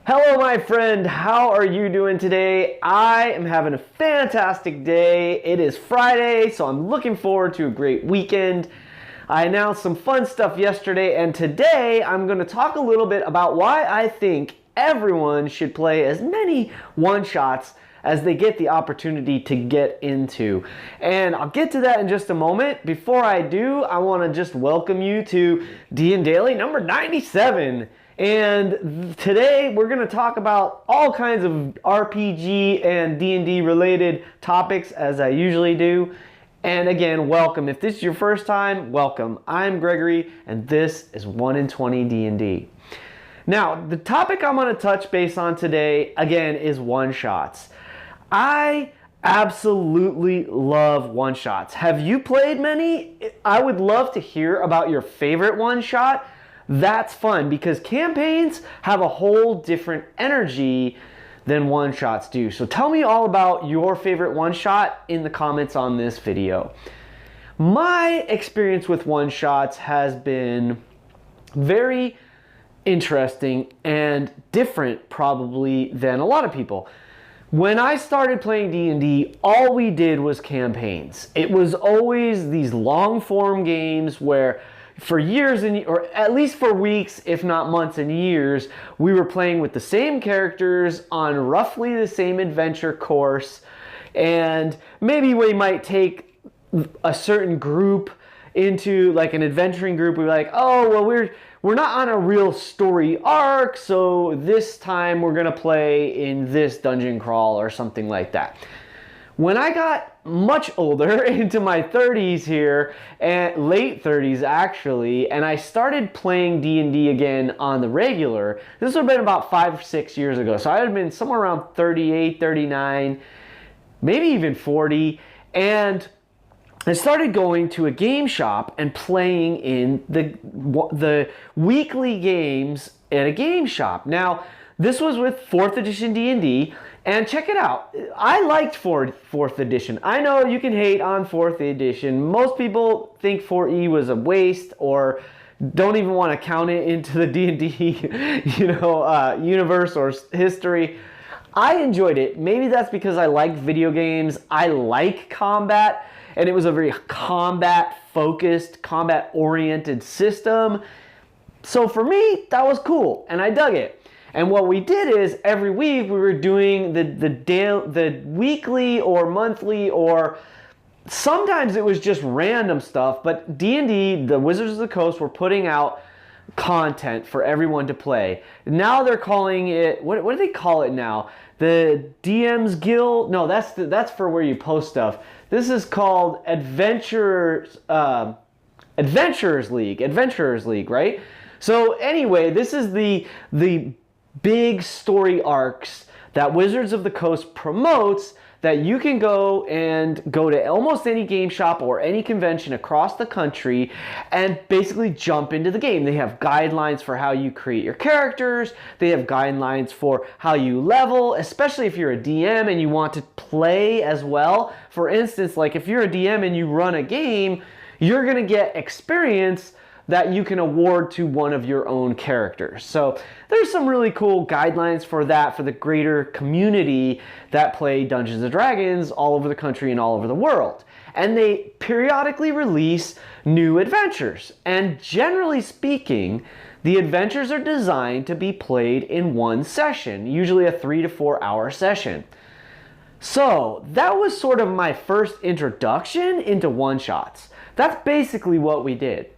Hello, my friend. How are you doing today? I am having a fantastic day. It is Friday, so I'm looking forward to a great weekend. I announced some fun stuff yesterday, and today I'm going to talk a little bit about why I think everyone should play as many one-shots as they get the opportunity to get into. And I'll get to that in just a moment. Before I do, I want to just welcome you to DnDaily number 97. And today we're going to talk about all kinds of RPG and D&D related topics, as I usually do. And again, welcome. If this is your first time, welcome. I'm Gregory, and this is 1 in 20 D&D. Now, the topic I'm going to touch base on today, again, is one-shots. I absolutely love one-shots. Have you played many? I would love to hear about your favorite one-shot. That's fun because campaigns have a whole different energy than one-shots do. So tell me all about your favorite one-shot in the comments on this video. My experience with one-shots has been very interesting and different probably than a lot of people. When I started playing D&D, all we did was campaigns. It was always these long-form games where for years, or at least for weeks, if not months and years, we were playing with the same characters on roughly the same adventure course, and maybe we might take a certain group into like an adventuring group. We're like, oh, well, we're not on a real story arc, so this time we're gonna play in this dungeon crawl or something like that. When I got much older, into my 30s here, and late 30s actually, and I started playing D&D again on the regular, this would have been about 5 or 6 years ago. So I had been somewhere around 38, 39, maybe even 40, and I started going to a game shop and playing in the weekly games at a game shop. Now, this was with 4th edition D&D, and check it out. I liked 4th edition. I know you can hate on 4th edition. Most people think 4E was a waste or don't even want to count it into the D&D universe or history. I enjoyed it. Maybe that's because I like video games. I like combat, and it was a very combat-focused, combat-oriented system. So for me, that was cool, and I dug it. And what we did is every week we were doing the weekly or monthly, or sometimes it was just random stuff, but D&D, the Wizards of the Coast, were putting out content for everyone to play. Now they're calling it, what do they call it now? The DM's Guild? No, that's for where you post stuff. This is called Adventurers League, right? So anyway, this is the big story arcs that Wizards of the Coast promotes, that you can go to almost any game shop or any convention across the country and basically jump into the game. They have guidelines for how you create your characters. They have guidelines for how you level, especially if you're a DM and you want to play as well. For instance, like if you're a DM and you run a game, you're going to get experience that you can award to one of your own characters. So there's some really cool guidelines for that, for the greater community that play Dungeons & Dragons all over the country and all over the world. And they periodically release new adventures. And generally speaking, the adventures are designed to be played in one session, usually a 3 to 4 hour session. So that was sort of my first introduction into one-shots. That's basically what we did.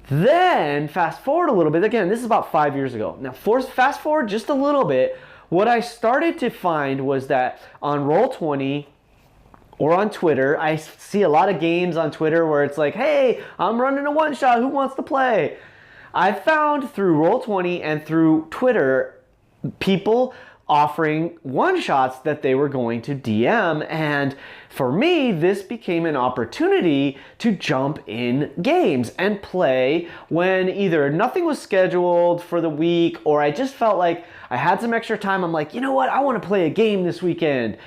Then, fast forward a little bit, again, this is about 5 years ago. Now, fast forward just a little bit, what I started to find was that on Roll20 or on Twitter, I see a lot of games on Twitter where it's like, hey, I'm running a one-shot, who wants to play? I found through Roll20 and through Twitter, people offering one-shots that they were going to DM, and for me, this became an opportunity to jump in games and play when either nothing was scheduled for the week or I just felt like I had some extra time. I'm like, you know what, I want to play a game this weekend.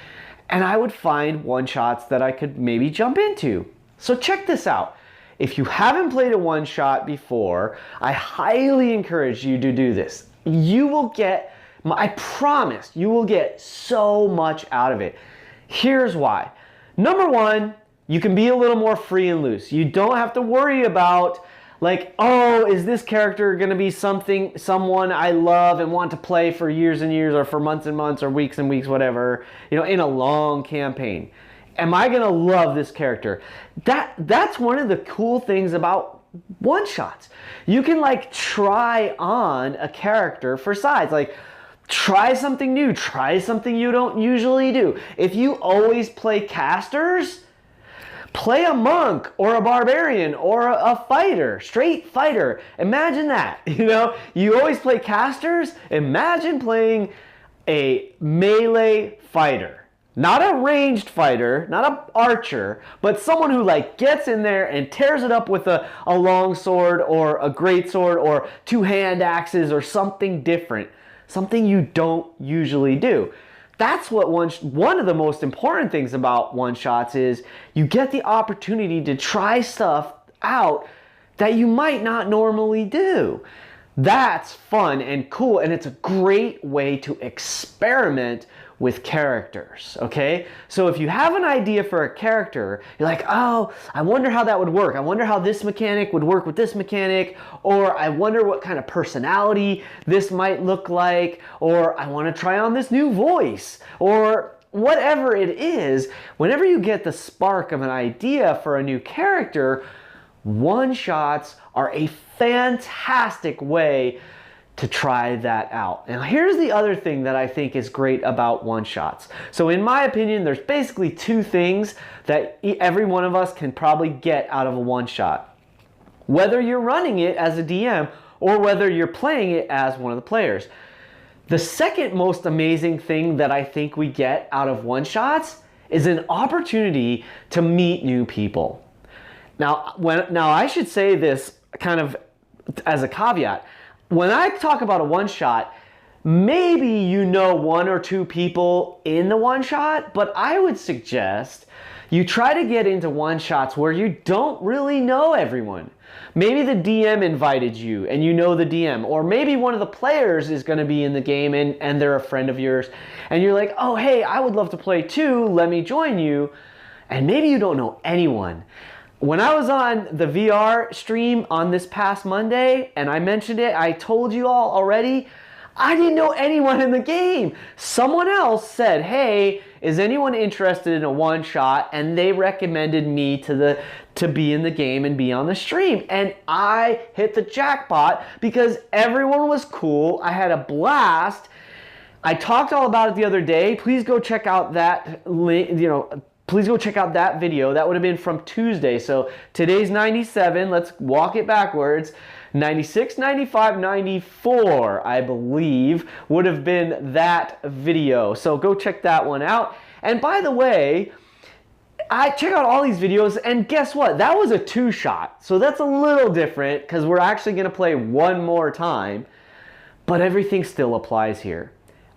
And I would find one-shots that I could maybe jump into. So check this out. If you haven't played a one-shot before, I highly encourage you to do this. You will get I promise you will get so much out of it. Here's why. Number one, you can be a little more free and loose. You don't have to worry about like, oh, is this character going to be someone I love and want to play for years and years or for months and months or weeks and weeks, whatever, in a long campaign. Am I going to love this character? That's one of the cool things about one-shots. You can like try on a character for size. Like, try something new. Try something you don't usually do. If you always play casters, play a monk or a barbarian or a fighter, straight fighter. Imagine that. You always play casters. Imagine playing a melee fighter. Not a ranged fighter, not an archer, but someone who like gets in there and tears it up with a long sword or a great sword or two hand axes or something different. Something you don't usually do. That's what one of the most important things about one-shots is you get the opportunity to try stuff out that you might not normally do. That's fun and cool, and it's a great way to experiment with characters, okay? So if you have an idea for a character, you're like, oh, I wonder how that would work. I wonder how this mechanic would work with this mechanic, or I wonder what kind of personality this might look like, or I want to try on this new voice, or whatever it is. Whenever you get the spark of an idea for a new character, one-shots are a fantastic way to try that out. Now here's the other thing that I think is great about one-shots. So in my opinion, there's basically two things that every one of us can probably get out of a one-shot. Whether you're running it as a DM or whether you're playing it as one of the players. The second most amazing thing that I think we get out of one-shots is an opportunity to meet new people. Now I should say this kind of as a caveat. When I talk about a one-shot, maybe you know one or two people in the one-shot, but I would suggest you try to get into one-shots where you don't really know everyone. Maybe the DM invited you and you know the DM, or maybe one of the players is going to be in the game and they're a friend of yours, and you're like, oh, hey, I would love to play too, let me join you, and maybe you don't know anyone. When I was on the VR stream on this past Monday, and I mentioned it, I told you all already, I didn't know anyone in the game. Someone else said, hey, is anyone interested in a one-shot? And they recommended me to be in the game and be on the stream. And I hit the jackpot because everyone was cool. I had a blast. I talked all about it the other day. Please go check out that link, please go check out that video. That would have been from Tuesday. So today's 97. Let's walk it backwards. 96, 95, 94, I believe, would have been that video. So go check that one out. And by the way, I check out all these videos, and guess what? That was a two-shot. So that's a little different because we're actually going to play one more time. But everything still applies here.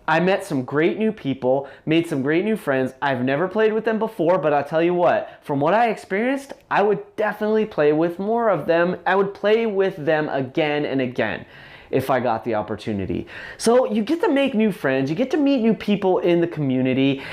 I met some great new people, made some great new friends. I've never played with them before, but I'll tell you what, from what I experienced, I would definitely play with more of them. I would play with them again and again if I got the opportunity. So you get to make new friends, you get to meet new people in the community,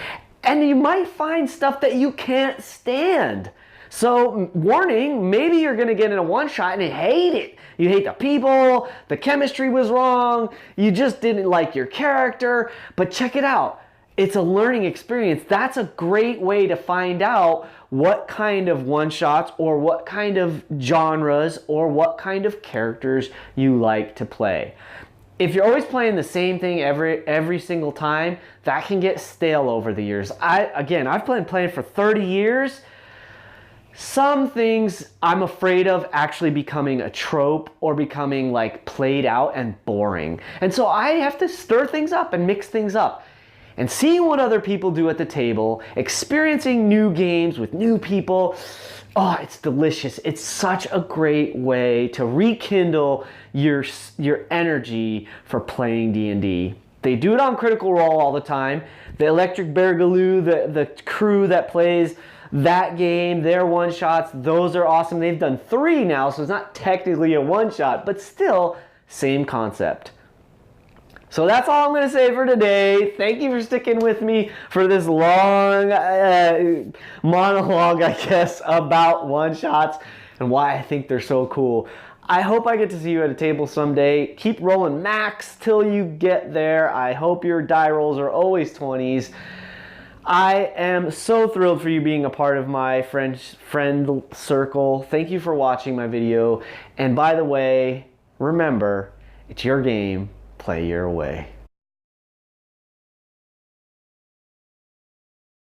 and you might find stuff that you can't stand. So warning, maybe you're gonna get in a one-shot and hate it. You hate the people, the chemistry was wrong, you just didn't like your character, but check it out. It's a learning experience. That's a great way to find out what kind of one-shots or what kind of genres or what kind of characters you like to play. If you're always playing the same thing every single time, that can get stale over the years. I've been playing for 30 years. Some things I'm afraid of actually becoming a trope or becoming like played out and boring. And so I have to stir things up and mix things up. And seeing what other people do at the table, experiencing new games with new people, oh, it's delicious. It's such a great way to rekindle your energy for playing D&D. They do it on Critical Role all the time. The Electric Beargaloo, the crew that plays that game, their one-shots, those are awesome. They've done 3 now, so it's not technically a one-shot, but still, same concept. So that's all I'm going to say for today. Thank you for sticking with me for this long monologue, I guess, about one-shots and why I think they're so cool. I hope I get to see you at a table someday. Keep rolling max till you get there. I hope your die rolls are always 20s. I am so thrilled for you being a part of my friend circle. Thank you for watching my video. And by the way, remember, it's your game. Play your way.